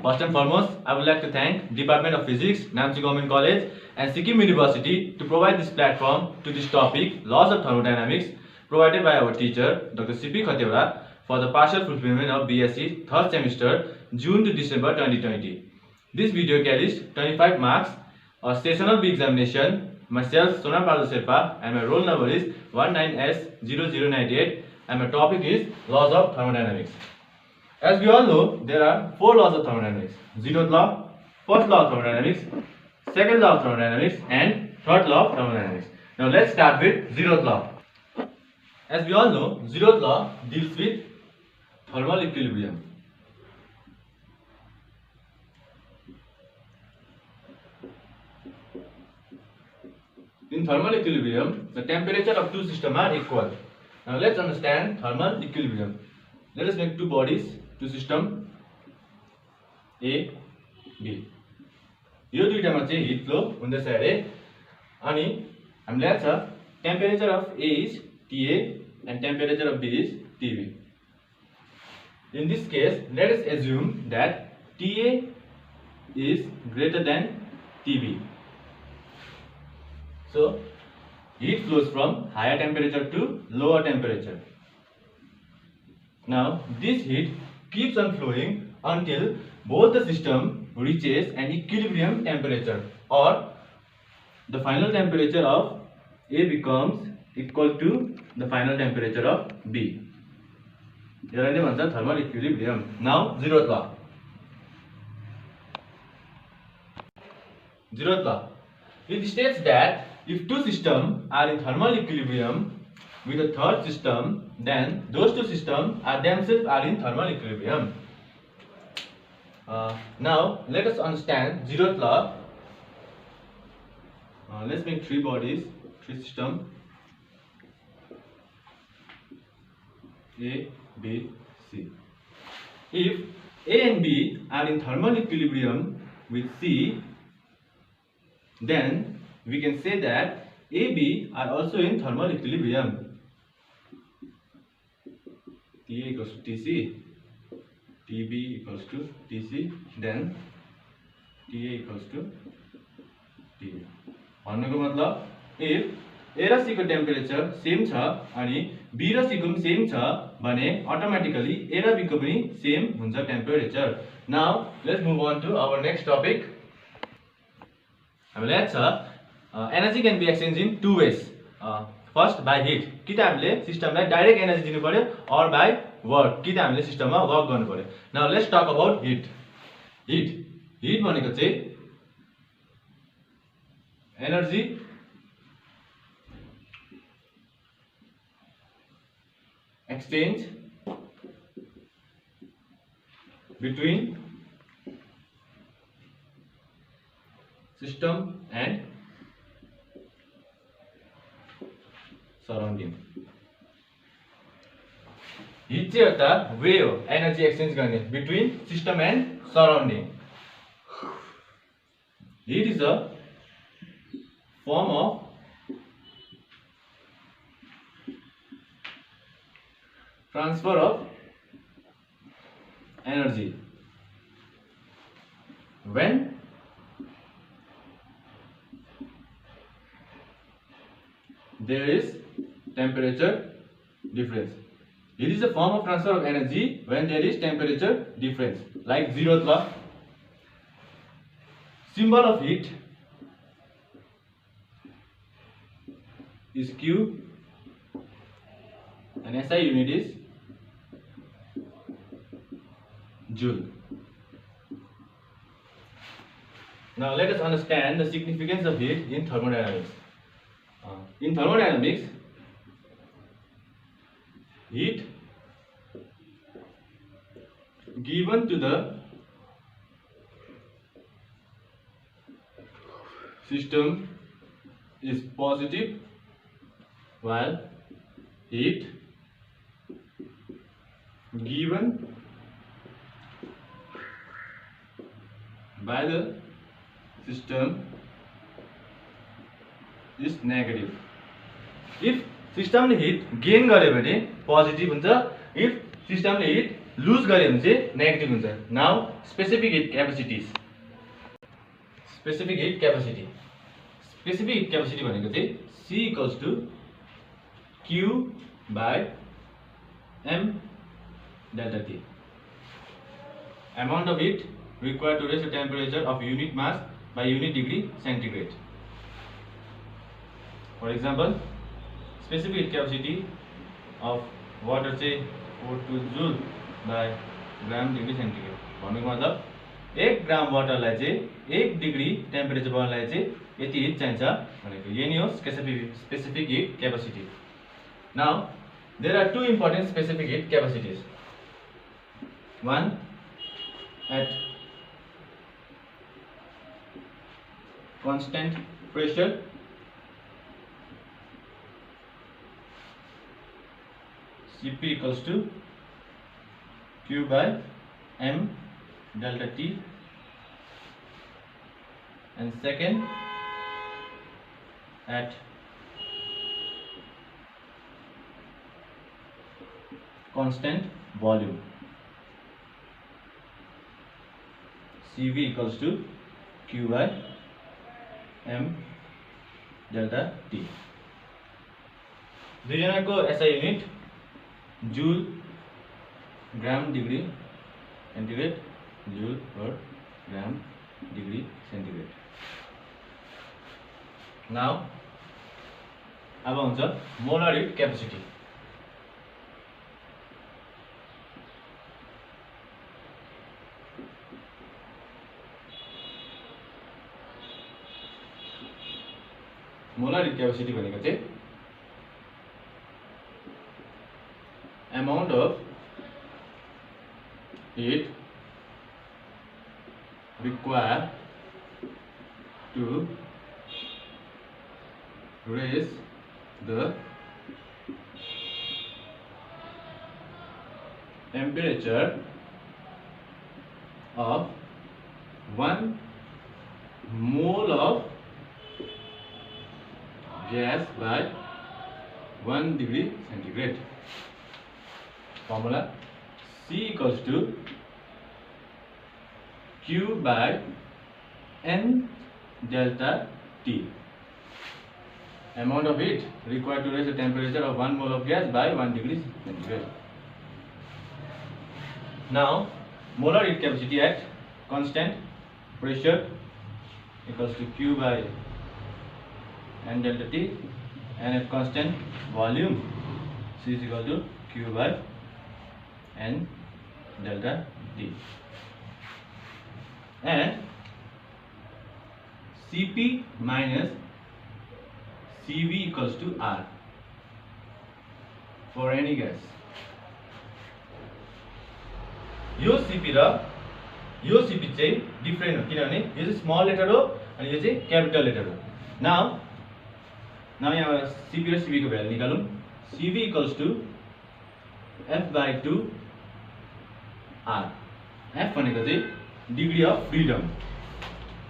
First and foremost, I would like to thank Department of Physics, Namchi Government College and Sikkim University to provide this platform to this topic, Laws of Thermodynamics, provided by our teacher, Dr. C.P. Khateura, for the partial fulfillment of BSc third semester, June to December 2020. This video carries 25 marks, a sessional B examination. Myself, Sonam Pardo Sherpa, and my roll number is 19S0098, and my topic is Laws of Thermodynamics. As we all know, there are 4 laws of thermodynamics: zeroth law, first law of thermodynamics, second law of thermodynamics, and third law of thermodynamics. Now let's start with zeroth law. As we all know, zeroth law deals with thermal equilibrium. In thermal equilibrium, the temperature of two systems are equal. Now let's understand thermal equilibrium. Let us make two bodies, two system A, B. यो दुईटामा चाहिँ hit flow हुँदैछ अरे अनि हामीले थाहा छ temperature of A is TA and temperature of B is TB. In this case, let us assume that TA is greater than TB. So heat flows from higher temperature to lower temperature. Now this heat keeps on flowing until both the system reaches an equilibrium temperature, or the final temperature of A becomes equal to the final temperature of B. Here is the thermal equilibrium. Now zeroth law. Zeroth law. It states that if two systems are in thermal equilibrium with a third system, then those two systems are themselves in thermal equilibrium. Now let us understand zeroth law. Let's make three bodies, three systems A, B, C. If A and B are in thermal equilibrium with C, then we can say that A, B are also in thermal equilibrium. TA equals to TC, TB equals to TC, then TA equals to TB. भन्नुको मतलब if A raw C को temperature same छ अनि B र C को पनि same छ भने automatically A raw B को पनि सेम हुन्छ temperature. Now let's move on to our next topic. हामीले याद छ energy can be exchanged in two ways. First by heat, कि त हामीले सिस्टमलाई डाइरेक्ट एनर्जी दिनु पर्यो, or by work, कि त हामीले सिस्टममा वर्क गर्नु पर्यो. Now let's talk about heat. Heat भनेको चाहिँ energy exchange between system and surrounding. Heat चाहिँ एउटा वे हो एनर्जी एक्सचेन्ज गर्ने between system and surrounding. Heat is a form of transfer of energy when there is temperature difference. It is a form of transfer of energy when there is temperature difference. Like zeroth law. Symbol of heat is Q and SI unit is joule. Now let us understand the significance of heat in thermodynamics. In thermodynamics, heat given to the system is positive, while heat given by the system is negative. If system ले heat gain गरे भने positive हुन्छ, if system ले heat लुज गऱ्यो भने चाहिँ negative हुन्छ। Now specific heat capacities. Specific heat capacity भनेको चाहिँ C equals to Q by M delta T, amount of heat required to raise the temperature of unit mass by unit degree centigrade. For example, specific heat capacity of water say 42 joule by gram degree centigrade. भन्नुको मतलब 1 ग्राम वाटरलाई चाहिँ 1 degree temperature बनाउनलाई चाहिँ यति hit चाहिन्छ भनेको। यही नै हो specific heat capacity. Now there are two important specific heat capacities. One at constant pressure, Cp equals to Q by M delta T, and second at constant volume, Cv equals to Q by M delta T. दुईजनाको SI unit joule gram degree centigrade, joule पर gram degree centigrade. Now अब हुन्छ molar hit capacity. Molar hit capacity भनेको चाहिँ amount of heat required to raise the temperature of 1 mole of gas by 1 degree centigrade. Formula C equals to Q by N delta T. Amount of heat required to raise the temperature of 1 mole of gas by 1 degree centigrade. Now, molar heat capacity at constant pressure equals to Q by N delta T, and at constant volume C is equal to Q by N delta T, and Cp minus Cv equals to R for any gas. यो Cp र यो Cp चाहिँ different हो, किनभने यो चाहिँ small letter हो अनि यो चाहिँ क्यापिटल लेटर हो। नाउ यहाँ Cp र Cv को भ्यालु निकालौं। Cv equals to F by 2 R। F भनेको चाहिँ degree of freedom,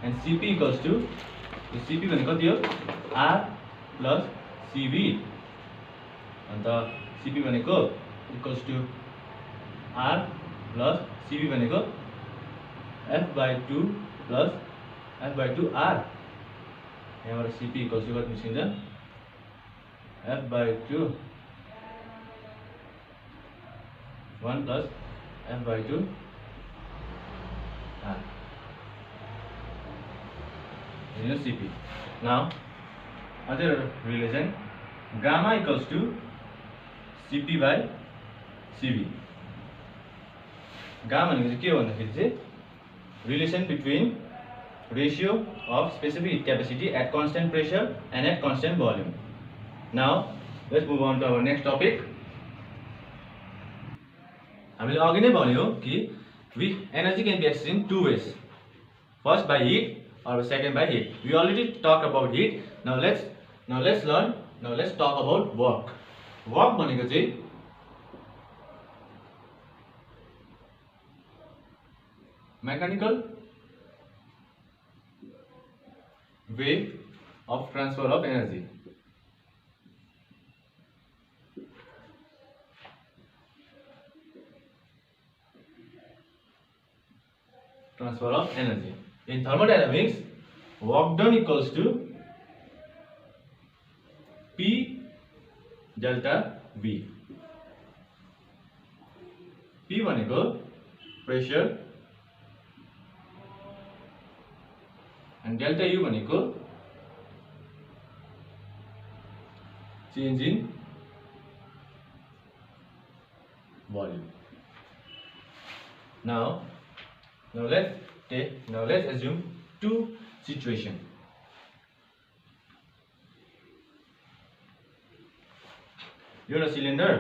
and Cp equals to Cp भनेको कति हो R प्लस Cv, अन्त Cp भनेको equals to R plus Cv भनेको F by 2 plus F by 2 R। यहाँबाट Cp इक्वल्स टु कति निस्किन्छ F by 2 1 plus F by 2 R. This is Cp. Now, other relation, gamma equals to Cp by Cv. Gamma is relation between ratio of specific heat capacity at constant pressure and at constant volume. Now, let's move on to our next topic. हामीले अघि नै भन्यो कि energy can be expressed in two ways. First by heat or second by heat. We already talked about heat. Now let's talk about work. Work भनेको चाहिँ mechanical way of transfer of energy. transfer of energy. In thermodynamics, work done equals to P delta V. P भनेको pressure and delta U भनेको change in volume. Now let's assume two situations. एउटा cylinder,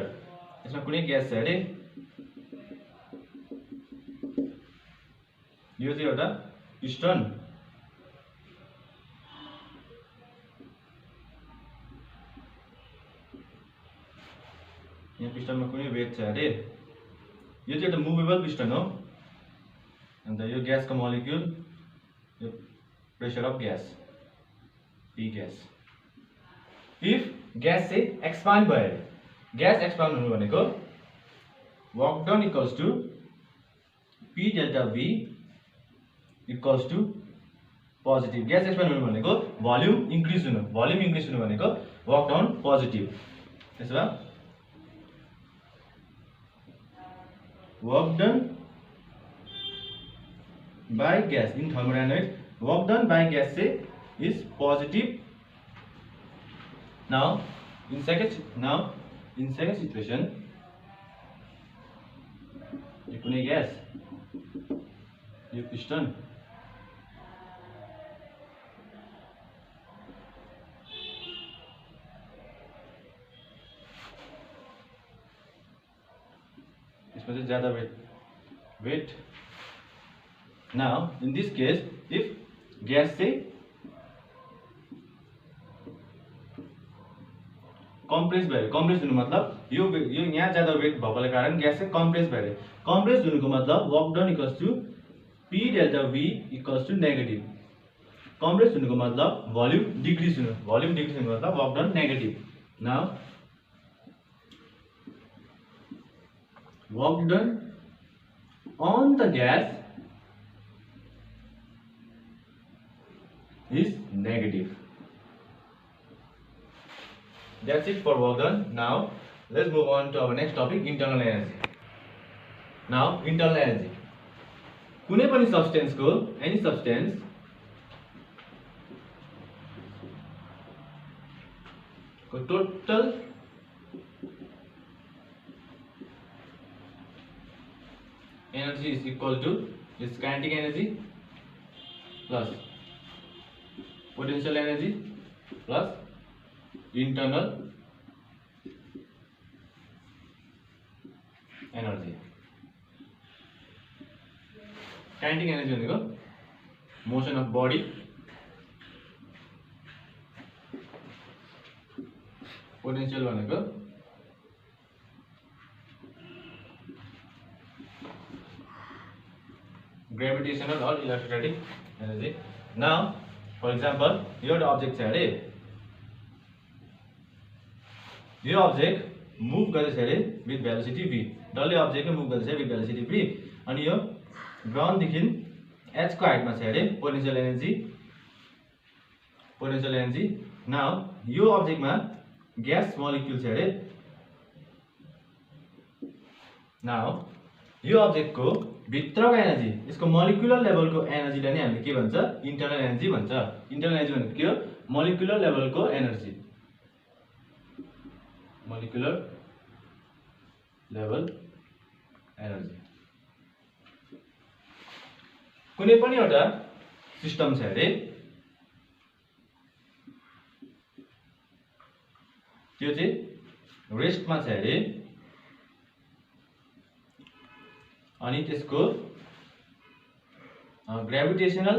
यसमा कुनै gas छ अरे, यो चाहिँ एउटा piston, यहाँ पिस्टनमा कुनै वेट छ अरे, यो चाहिँ एउटा मुभेबल पिस्टन हो, अन्त यो ग्यासको मोलिक्युल, यो pressure of gas, P gas. If gas चाहिँ एक्सपान्ड भयो, ग्यास एक्सपान्ड हुनु भनेको work done equals to P delta V equals to positive. Gas expand हुनु भनेको भोल्युम इन्क्रिज हुनु, भोल्युम इन्क्रिज हुनु भनेको वर्क डन पोजिटिभ. त्यसो भए work done by gas in thermodynamics, work done by gas say is positive. Now in second situation, यो कुनै ग्यास, यो पिस्टन, इसमें से ज्यादा weight. Now in this case, if gas say compress भयो, कम्प्रेस हुनु मतलब यो यहाँ ज्यादा वेट भएकोले कारण ग्यास चाहिँ कम्प्रेस भयो. कम्प्रेस हुनुको मतलब work done equals to P delta V equals to negative. Compress हुनुको मतलब भोल्युम डिक्रिज हुनु, भोल्युम डिक्रिज हुनु मतलब work done negative. Now work done on the gas is negative. That's it for work done. Now let's move on to our next topic, internal energy. Now internal energy, कुनै पनि substance को, any substance को total energy is equal to its kinetic energy plus potential energy plus internal energy. Kinetic energy भनेको motion of body, potential भनेको gravitational or electrostatic energy. Now for example, यो एउटा object छ अरे, यो object move गर्दैछ अरे with velocity v, डल्लै object move गर्दैछ with velocity v, अनि यो ग्राउन्ड देखि h को हाइटमा छ अरे, पोटेन्शियल एनर्जी. नाउ यो अब्जेक्टमा ग्यास मोलिक्युल छ अरे. नाउ यो अब्जेक्टको भित्रको एनर्जी, यसको मोलिकुलर लेभलको एनर्जीलाई नै हामीले के भन्छ, इन्टरनल एनर्जी भन्छ. इन्टरनल एनर्जी भनेको के हो, मोलिकुलर लेभलको एनर्जी, मोलिकुलर लेभल एनर्जी. कुनै पनि एउटा सिस्टम छ अरे, त्यो चाहिँ रेस्टमा छ अरे, अनि त्यसको gravitational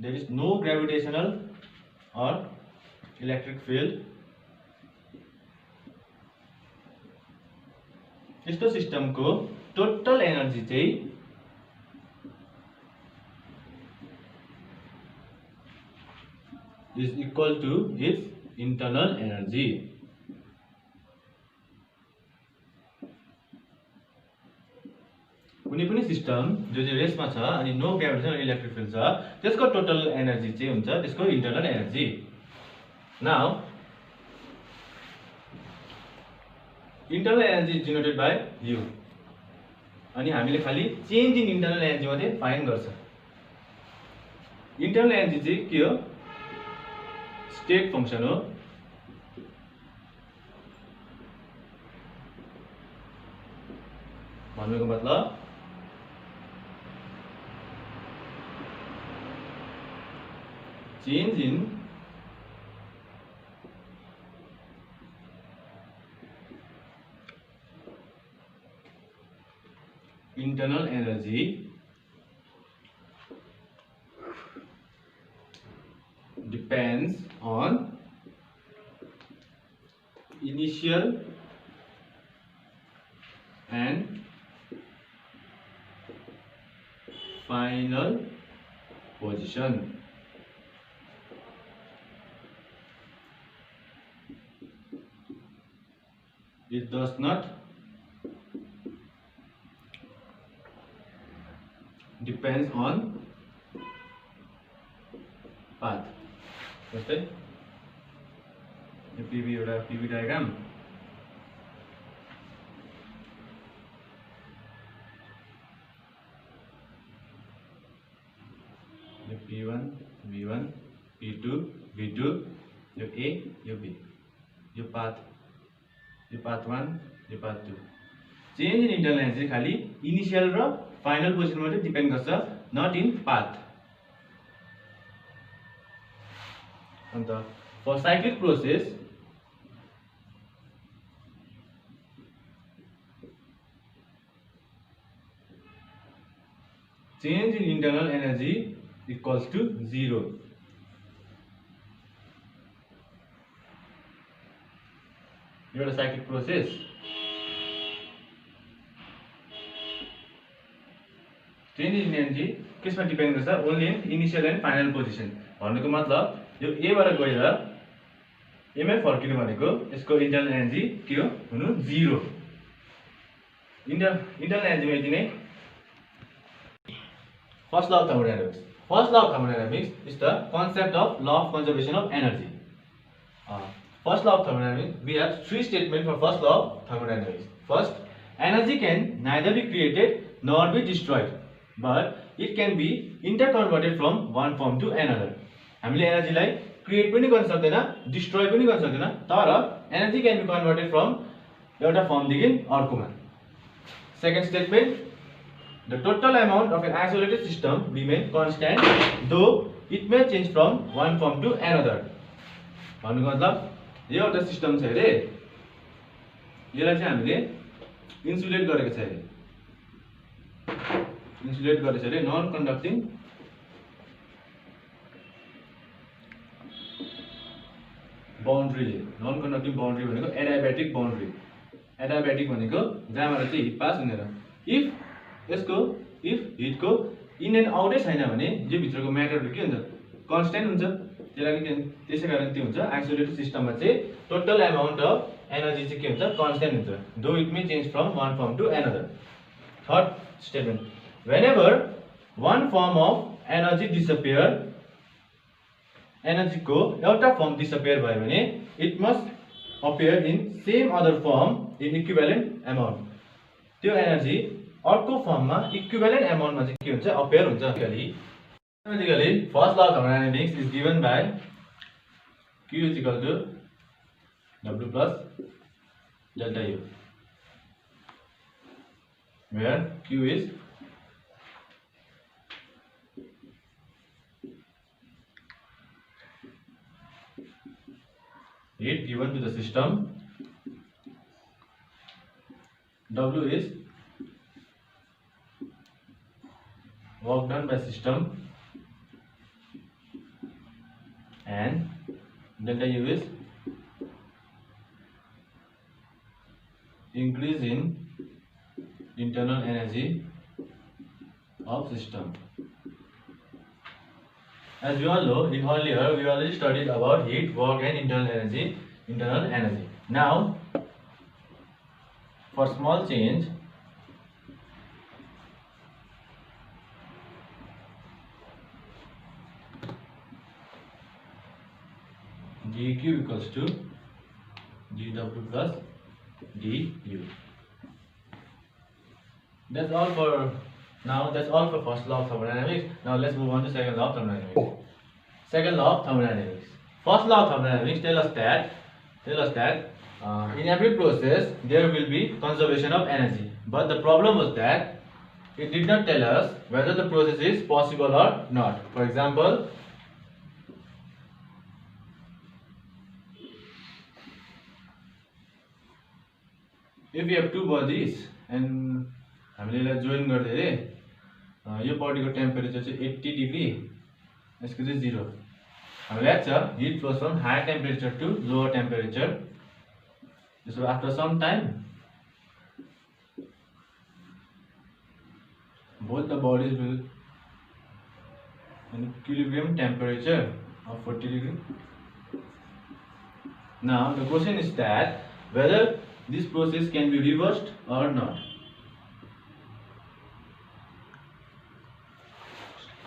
there is no gravitational or electric field. यस्तो सिस्टम को टोटल एनर्जी चाहिँ is equal to its internal energy. कुनै पनि सिस्टम जो चाहिँ रेस्टमा छ अनि नो ग्राभिटेसनल इलेक्ट्रिक फिल्ड छ त्यसको टोटल एनर्जी चाहिँ हुन्छ त्यसको internal energy. Now internal energy is denoted by U, अनि हामीले खाली चेन्ज इन इन्टरनल एनर्जी मात्रै फाइन्ड गर्छ। इन्टरनल एनर्जी चाहिँ के हो? स्टेट फंक्शन हो। भन्नुको मतलब change in internal energy depends on initial and final position. It does not depends on path. जस्तै यो PV एउटा PV डायग्राम, यो P1 V1 P2 V2, यो A यो B, यो पाथ 1 यो path 2। Change in internal energy खाली इनिशियल र फाइनल पोजिसन मात्रै डिपेन्ड गर्छ, नट इन पाथ। अन्त for cyclic process change in internal energy equals to 0। एउटा cyclic process change in energy किसमा डिपेन्ड गर्छ? Only in initial and final position. भन्नुको मतलब यो ए बाट गएर ए मै फर्किनु भनेको यसको इन्टरनल एनर्जी के हो? हुनु 0। इन्टरनल एनर्जी यति नै। First law of thermodynamics. First law of thermodynamics is the concept of law of conservation of energy. First law of thermodynamics, we have three statements for first law of thermodynamics. First, energy can neither be created nor be destroyed, but it can be interconverted from one form to another. हामीले एनर्जीलाई create पनि गर्न सक्दैन, destroy पनि गर्न सक्दैन, तर energy can be converted from एउटा फर्मदेखि अर्कोमा। Second statement, the total amount of an isolated system remain constant though it may change from one form to another. भन्नुको मतलब यो एउटा सिस्टम छ रे, यसलाई चाहिँ हामीले इन्सुलेट गरेको छ रे, इन्सुलेट गरेको छ रे नन कन्डक्टिङ बाउन्ड्रीले। नन कन्डक्टिङ बाउन्ड्री भनेको एडियाबेटिक बाउन्ड्री। एडियाबेटिक भनेको जहाँबाट चाहिँ हिट पास हुने र यसको इफ हिटको इन एन्ड आउटै छैन भने यो भित्रको म्याटरहरु के हुन्छ? कन्स्ट्यान्ट हुन्छ। त्यसैकारण त्यो हुन्छ आइसोलेटेड सिस्टममा चाहिँ टोटल अमाउन्ट अफ एनर्जी चाहिँ के हुन्छ? कन्स्ट्यान्ट हुन्छ, दो it may change from one form to another. Third statement, whenever one form of energy disappear, energy को एउटा फर्म डिसअपियर भयो भने it must appear in same other firm in equivalent amount. त्यो एनर्जी अर्को फर्ममा equivalent अमाउन्टमा चाहिँ के हुन्छ? अपियर हुन्छ। Basically, first law of thermodynamics is given by Q is equal to W plus delta U, where Q is heat given to the system, W is work done by system, and delta U is increase in internal energy of system. As we all know, in earlier we already studied about heat, work and internal energy. Now, for small change equals to dW plus du. That's all for now. That's all for first law of thermodynamics. Now let's move on to second law of thermodynamics. Second law of thermodynamics. First law of thermodynamics tell us that in every process there will be conservation of energy. But the problem was that it did not tell us whether the process is possible or not. For example, if we have two bodies and हामीले यसलाई join गर्दै अरे यो बडीको temperature चाहिँ 80 degree यसको चाहिँ 0 हामीलाई याद छ heat flows from higher temperature to lower temperature so after some time both the bodies will in equilibrium temperature of 40 degree. Now the question is that whether this process can be reversed or not.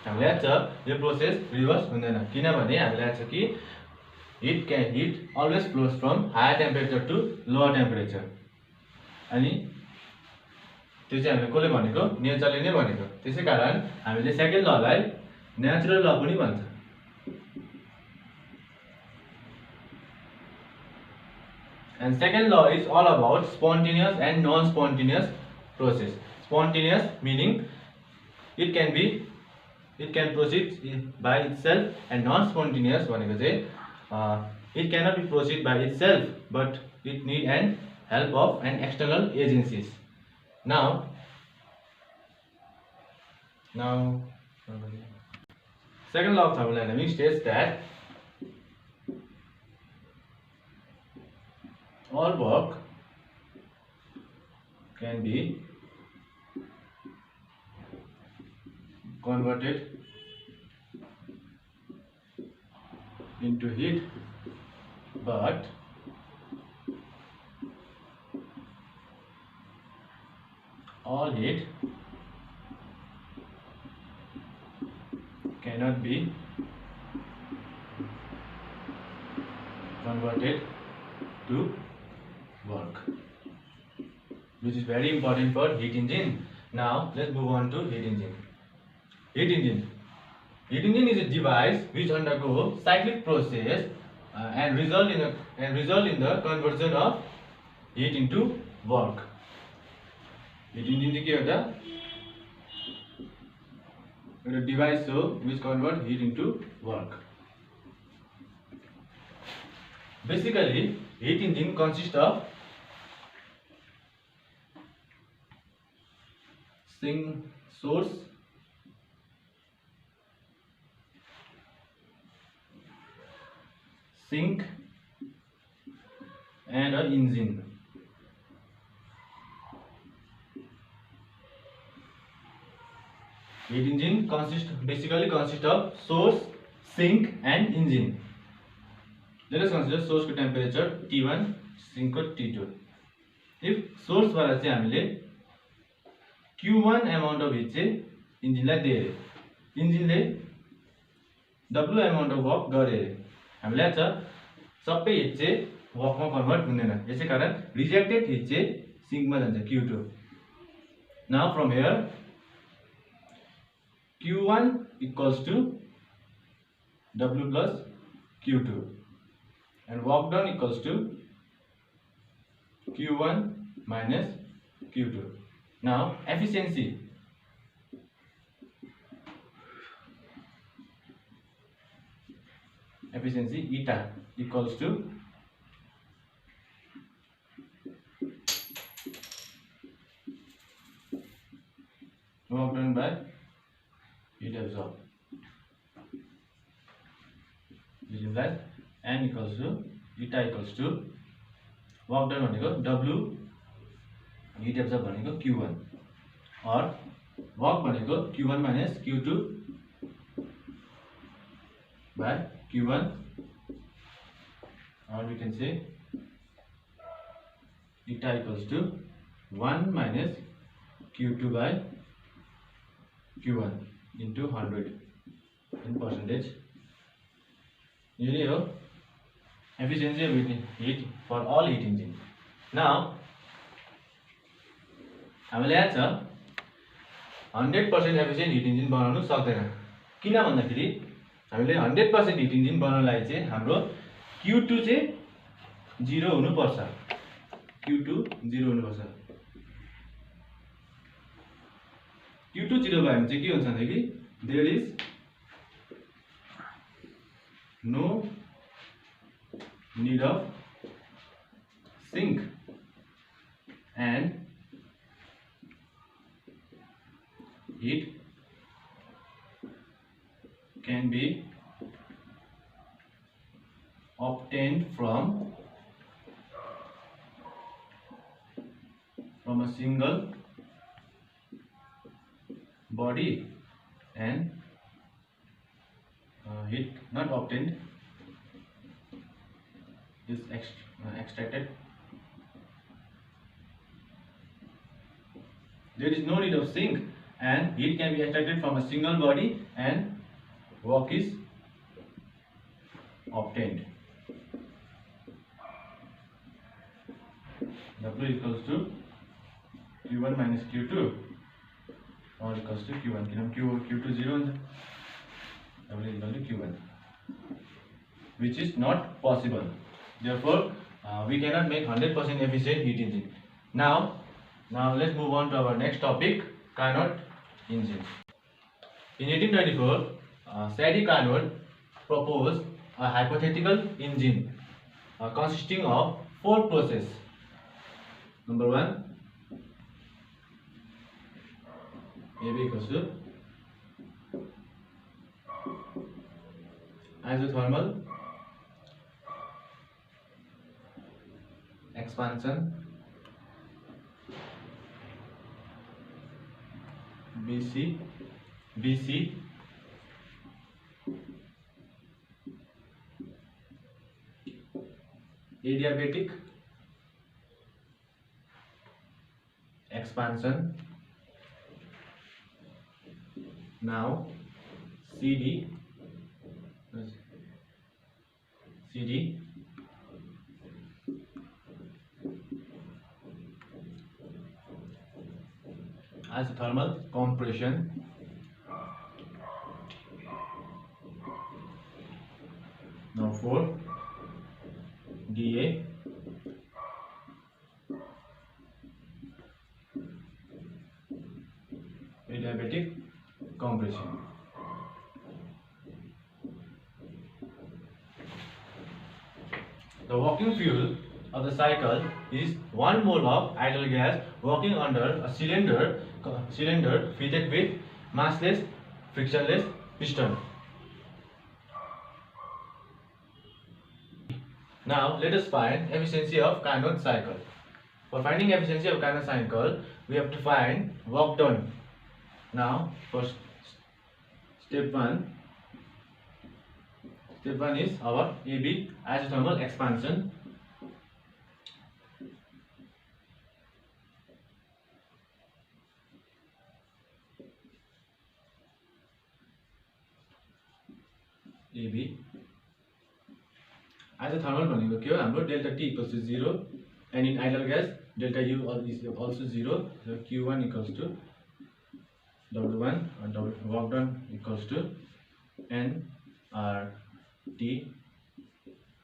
हामीलाई याद छ यो process reverse हुँदैन किनभने हामीलाई याद छ कि heat always flows from higher temperature to lower temperature अनि त्यो चाहिँ हामीले कसले भनेको नेचरले नै भनेको त्यसैकारण हामीले सेकेन्ड ललाई नेचुरल ल पनि भन्छ and second law is all about spontaneous and non spontaneous process. Spontaneous meaning it can proceed by itself and non spontaneous भनेको चाहिँ it cannot be proceed by itself but it need an help of an external agencies. Now second law of thermodynamics states that all work can be converted into heat, but all heat cannot be converted to work, which is very important for heat engine. Now let's move on to heat engine. Heat engine is a device which undergo cyclic process and result in the conversion of heat into work. Heat engine के होता a device which convert heat into work. Basically, heat engine consists of source, sink and an engine. Heat engine basically consists of source, sink and engine. Let us consider source को temperature T1, sink को T2. If source वाला चाहिँ हामीले Q1 amount of heat चाहिँ engine लाई दिए engine ले W amount of work गरे हामीलाई याद छ सबै हिट चाहिँ वर्क मा कन्भर्ट हुँदैन यसैकारण रिजेक्टेड हिट चाहिँ सिंक मा जान्छ Q2. Now from here Q1 equals to W plus Q2 and work done equals to Q1 minus Q2. Now efficiency eta equals to work done by heat absorbed, which is that N equals to eta equals to work done भनेको W heat absorbed भनेको Q1 और work भनेको Q1 minus Q2 by Q1 or we can say eta equals to 1 minus Q2 by Q1 into 100 in percentage. यही हो efficiency of heat for all heat engine. Now हामीले याद छ 100% एफिसिएन्ट hit engine बनाउनु सक्दैन। किन भन्दाखेरि हामीले 100% हिट इन्जिन बनाउनलाई चाहिँ हाम्रो Q2 चाहिँ 0 हुनुपर्छ। Q2 0 हुनुपर्छ। Q2 0 भयो भने चाहिँ के हुन्छ भन्दाखेरि there is no need of sink and heat can be obtained from a single body and heat not obtained is extracted. There is no need of sink and heat can be extracted from a single body and work is obtained. W equals to Q1 minus Q2 or equals to Q1. Q2 0 W equal to Q1, which is not possible. Therefore, we cannot make 100% efficient heat engine. Now let's move on to our next topic, Carnot engine. In 1824, Sadi Carnot proposed a hypothetical engine consisting of 4 processes. Number 1, AB equals to isothermal expansion, BC adiabatic expansion. Now CD isothermal compression. Now 4 DA adiabatic compression. The working fuel of the cycle is 1 mole of idle gas working under a cylinder fitted with massless frictionless piston. Now let us find efficiency of Carnot cycle. For finding efficiency of Carnot cycle, we have to find work done. Now first step 1 is our AB isothermal expansion. AB isothermal भनेको के हो हाम्रो delta T equals to 0 and in idle gas delta U is also 0. So Q1 equals to W1 or work done equals to NRT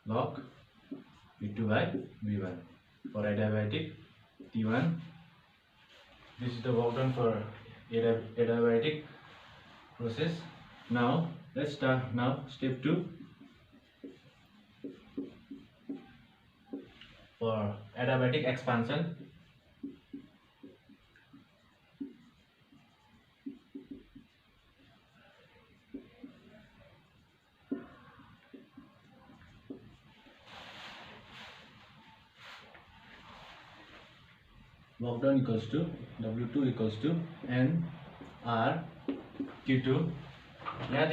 log V2 by V1. For adiabatic T1, this is the work done for adiabatic process. Now let's start step 2 for adiabatic expansion. Work done equals to W2 equals to NR T2. यहाँ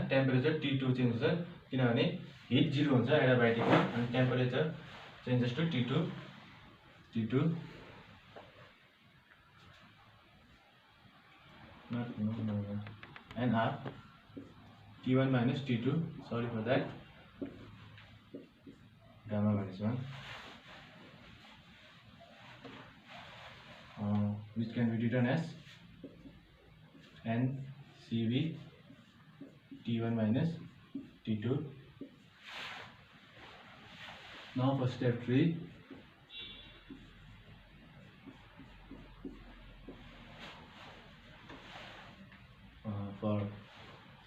temperature T2 change हुन्छ किनभने hit 0 हुन्छ एडियाबेटिकमा अनि temperature changes to T2 NR T1 minus T2, sorry for that. gamma minus 1, which can be written as NCV T1 minus T2. Now for step 3, for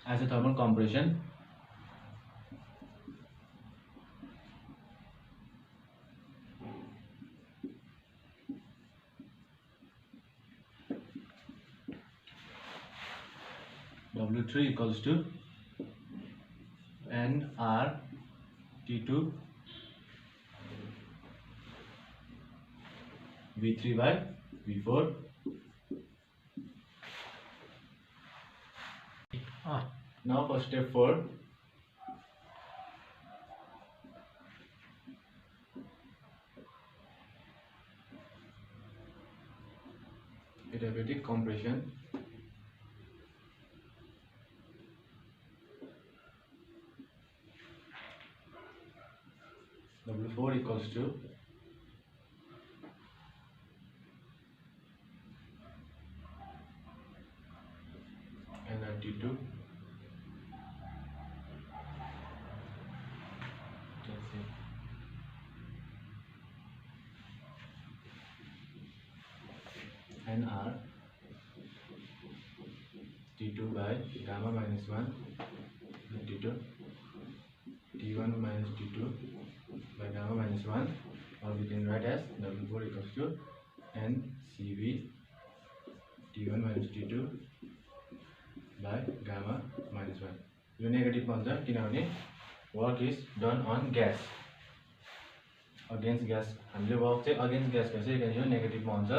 isothermal compression, W3 equals to NR T2 V3 by V4. Now for step 4, adiabatic compression. W4 equals to NR2, NR T2 by gamma minus 1 T2 T1 minus T2 by gamma minus 1, or we can write as W4 equals to NCV T1 minus T2 by gamma minus 1. यो negative हुन्छ किनभने work is done on gas, against gas. हामीले work चाहिँ against gas गर्छ, यही कारण यो नेगेटिभमा हुन्छ.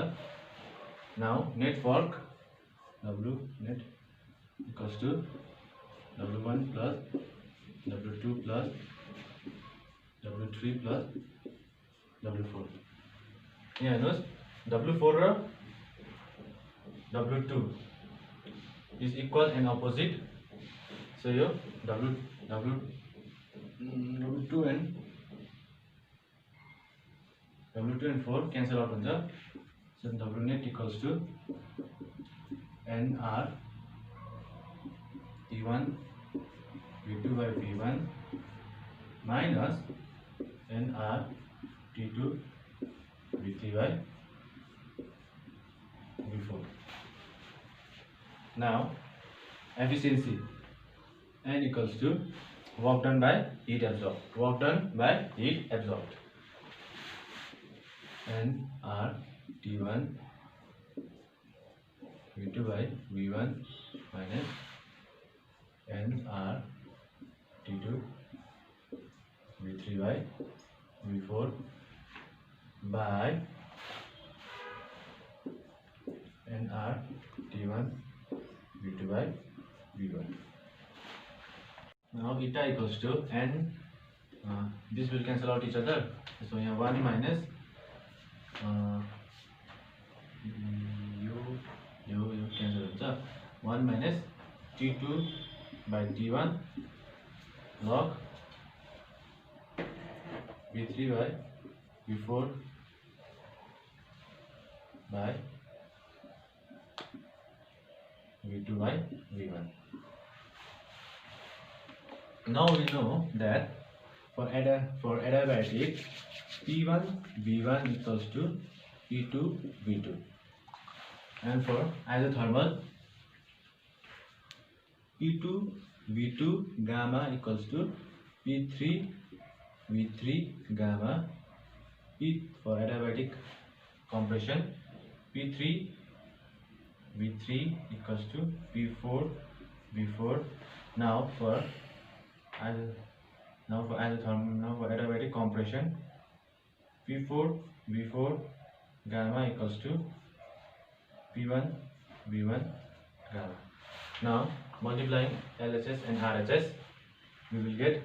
Now net work W net equals to W1 plus W2 plus W3 plus W4. यहाँ हेर्नुहोस्, W4 raw W2 is equal and opposite. So yo W2 and 4 cancel out हुन्छ. So W net equals to NR T1 V2 by V1 minus NR T2 V3 by V4. Now efficiency, N equals to work done by heat absorbed. Work done by heat absorbed. NR T1 V2 by V1 minus NR T2 V3 by V4 by NR T1 V2 by V1. Now eta equals to N, this will cancel out each other. So here 1 minus you cancel out. 1 minus T2 by T1 log V3 by V4 by V2 by V1. Now we know that for adiabatic, P1 V1 equals to P2 V2, and for isothermal, P2 V2 gamma equals to P3 V3 gamma. P for adiabatic compression, P3 V3 equals to P4 V4. Now for adiabatic compression, P4 V4 gamma equals to P1 V1 gamma. Now multiplying LHS and RHS, we will get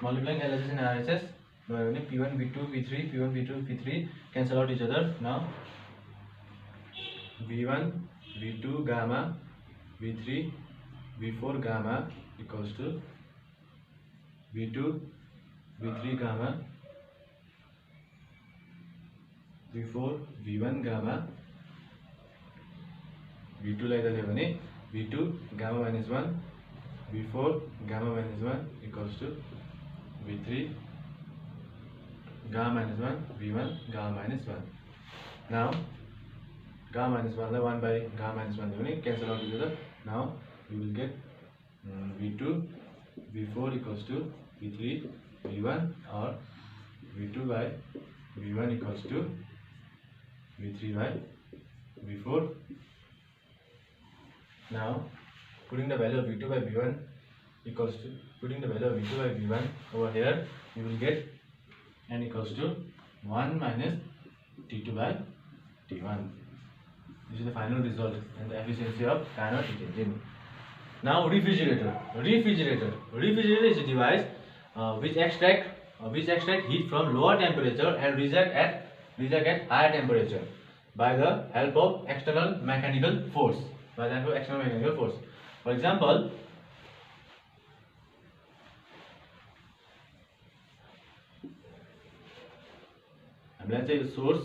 multiplying LHS and RHS. P1 V2 V3 P1 V2 P3 cancel out each other. Now V1 V2 gamma V3 V4 gamma equals to V2 V3 gamma V4 V1 gamma V2 लाई त भने V2 gamma minus 1 V4 gamma minus 1 equals to V3 gamma minus 1 V1 gamma minus 1. Now gamma minus 1 1 by gamma minus 1 cancel out together. Now we will get V2 V4 equals to V3 V1 or V2 by V1 equals to V3 by V4. Now putting the value of V2 by V1 equals to V2 by V1 over here, we will get n equals to 1 minus T2 by T1. This is the final result and the efficiency of Carnot heat engine. Now refrigerator. Refrigerator is a device which extract heat from lower temperature and reject at higher temperature by the help of external mechanical force. For example, let's say the source,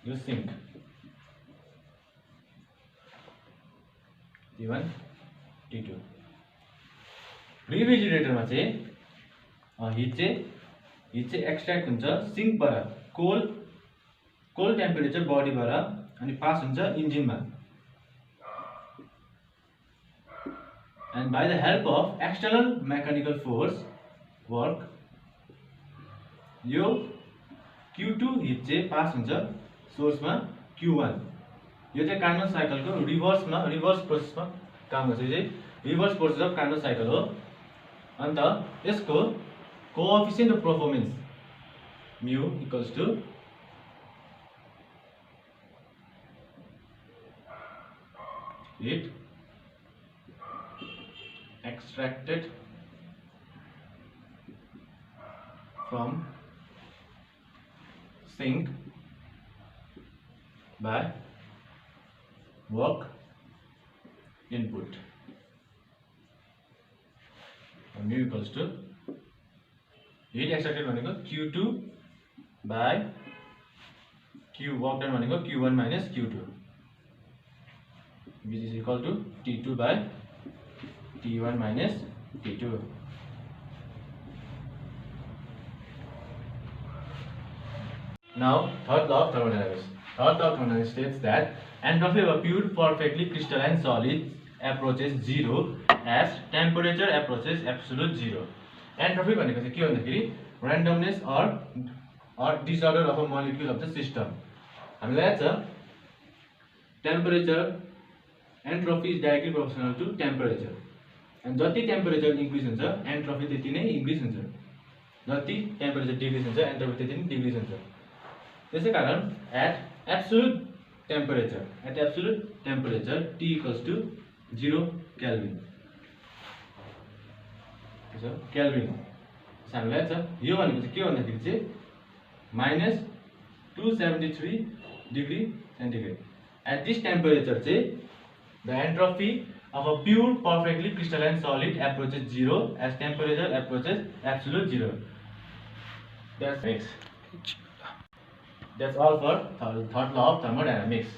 use sink T1 T2. Refrigerator में hit extract हुन्छ sink बाट cold temperature body बाट अनि पास हुन्छ engine में and by the help of external mechanical force work यो Q2 heat pass हुन्छ source में Q1. यो कार्नोट साइकल को रिवर्स प्रोसेस में काम गर्छ. Reverse process of Carnot cycle हो. अन्त यसको coefficient of performance mu equals to heat extracted from sink by work input. Mu equals to heat extracted भनेको Q2 by Q work done भनेको Q1 minus Q2 which is equal to T2 by T1 minus T2. Now third law of thermodynamics. Third law of thermodynamics states that entropy of a pure perfectly crystalline solid approaches zero as temperature approaches absolute zero. Entropy भनेको चाहिँ के भन्दाखेरि randomness or disorder of a molecule of the system. हामीलाई थाहा छ temperature entropy is directly proportional to temperature. And जति temperature increase हुन्छ entropy त्यति नै increase हुन्छ. जति temperature decrease हुन्छ entropy त्यति नै decrease हुन्छ. त्यसै कारण at absolute temperature T equals to 0 Kelvin. Kelvin. हामीलाई थाहा छ यो भनेको चाहिँ के भन्दाखेरि चाहिँ minus 273 degree centigrade. At this temperature the entropy of a pure perfectly crystalline solid approaches zero as temperature approaches absolute zero. That's all for third law of thermodynamics.